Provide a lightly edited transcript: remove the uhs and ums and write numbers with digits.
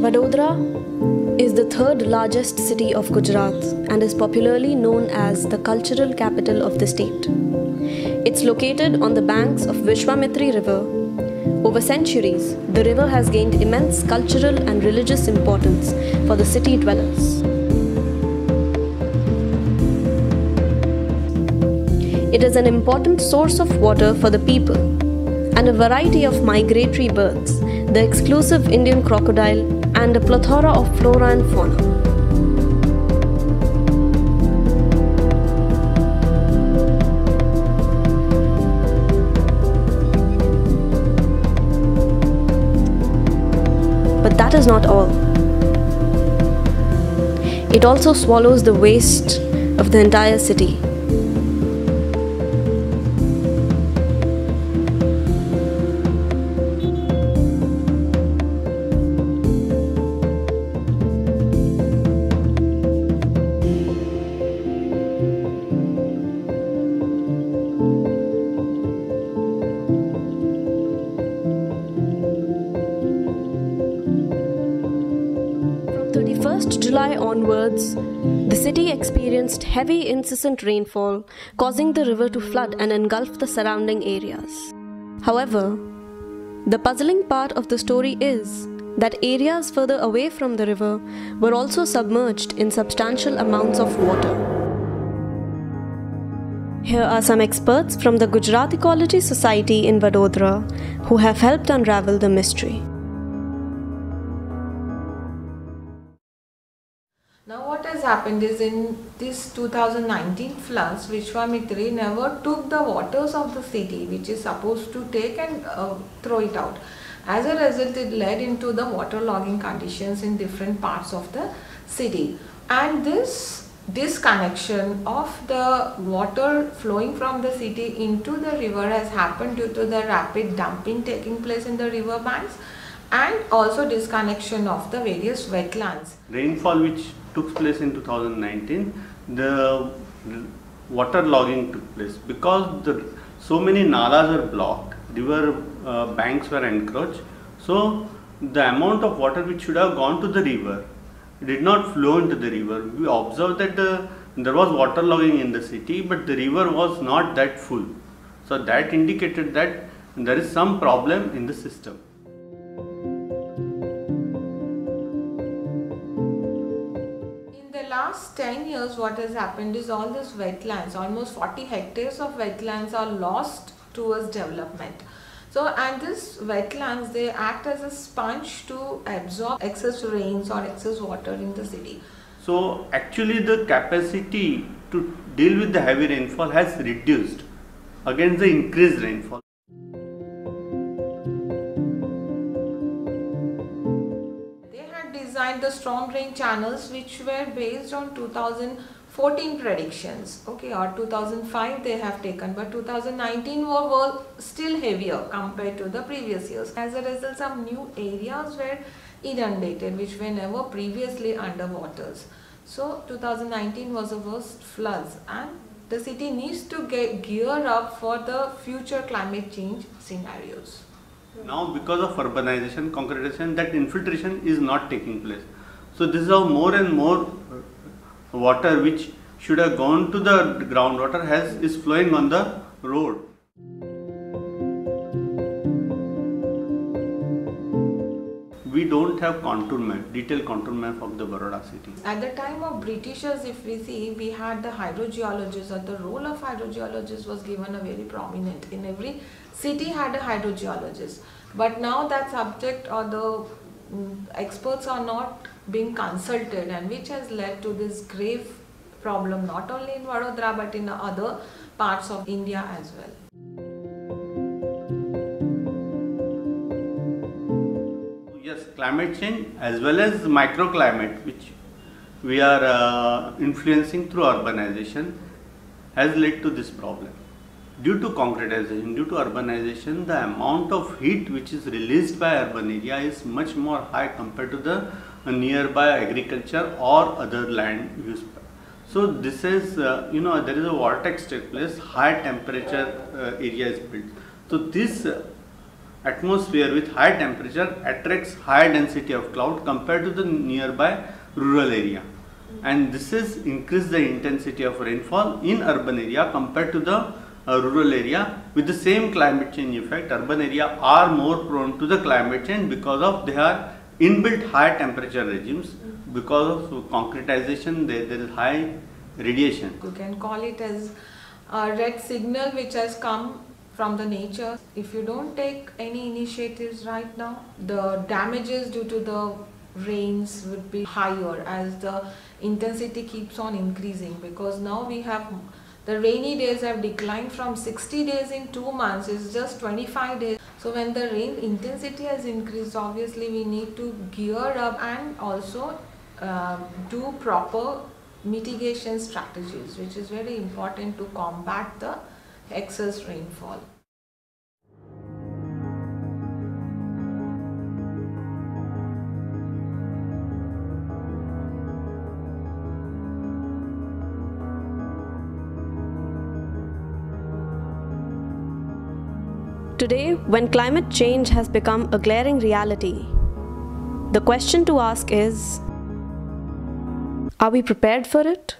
Vadodara is the third largest city of Gujarat and is popularly known as the cultural capital of the state. It's located on the banks of Vishwamitri River. Over centuries, the river has gained immense cultural and religious importance for the city dwellers. It is an important source of water for the people and a variety of migratory birds, the exclusive Indian crocodile, and a plethora of flora and fauna. But that is not all. It also swallows the waste of the entire city. From 31st July onwards, the city experienced heavy incessant rainfall, causing the river to flood and engulf the surrounding areas. However, the puzzling part of the story is that areas further away from the river were also submerged in substantial amounts of water. Here are some experts from the Gujarat Ecology Society in Vadodara who have helped unravel the mystery. Now what has happened is in this 2019 floods, Vishwamitri never took the waters of the city which is supposed to take and throw it out. As a result, it led into the waterlogging conditions in different parts of the city. And this disconnection of the water flowing from the city into the river has happened due to the rapid dumping taking place in the river banks and also disconnection of the various wetlands. Rainfall which took place in 2019, the water logging took place because so many nalas were blocked, river banks were encroached, so the amount of water which should have gone to the river did not flow into the river. We observed that there was water logging in the city, but the river was not that full. So that indicated that there is some problem in the system. Last 10 years, what has happened is all these wetlands, almost 40 hectares of wetlands are lost towards development. So, and these wetlands, they act as a sponge to absorb excess rains or excess water in the city. So actually the capacity to deal with the heavy rainfall has reduced against the increased rainfall. Designed the storm drain channels which were based on 2014 predictions, okay, or 2005 they have taken, but 2019 were still heavier compared to the previous years. As a result, some new areas were inundated which were never previously underwaters. So 2019 was the worst floods, and the city needs to get gear up for the future climate change scenarios. Now because of urbanization, concretization, that infiltration is not taking place. So this is how more and more water which should have gone to the groundwater is flowing on the road. We don't have contour map, detailed contour map of the Baroda city. At the time of Britishers, if we see, we had the hydrogeologists, or the role of hydrogeologist was given a very prominent. In every city had a hydrogeologist. But now that subject or the experts are not being consulted, and which has led to this grave problem not only in Vadodara but in other parts of India as well. Yes, climate change as well as microclimate, which we are influencing through urbanization, has led to this problem. Due to concretization, due to urbanization, the amount of heat which is released by urban area is much more high compared to the nearby agriculture or other land use. So this is, there is a vortex take place, high temperature area is built. So this atmosphere with high temperature attracts higher density of cloud compared to the nearby rural area, and this is increase the intensity of rainfall in urban area compared to the rural area. With the same climate change effect, urban area are more prone to the climate change because of their inbuilt high temperature regimes. Because of concretization, there is high radiation. You can call it as a red signal which has come from the nature. If you don't take any initiatives right now, the damages due to the rains would be higher as the intensity keeps on increasing, because now we have the rainy days have declined from 60 days in 2 months, it's just 25 days. So when the rain intensity has increased, obviously we need to gear up and also do proper mitigation strategies, which is very important to combat the excess rainfall. Today, when climate change has become a glaring reality, the question to ask is, are we prepared for it?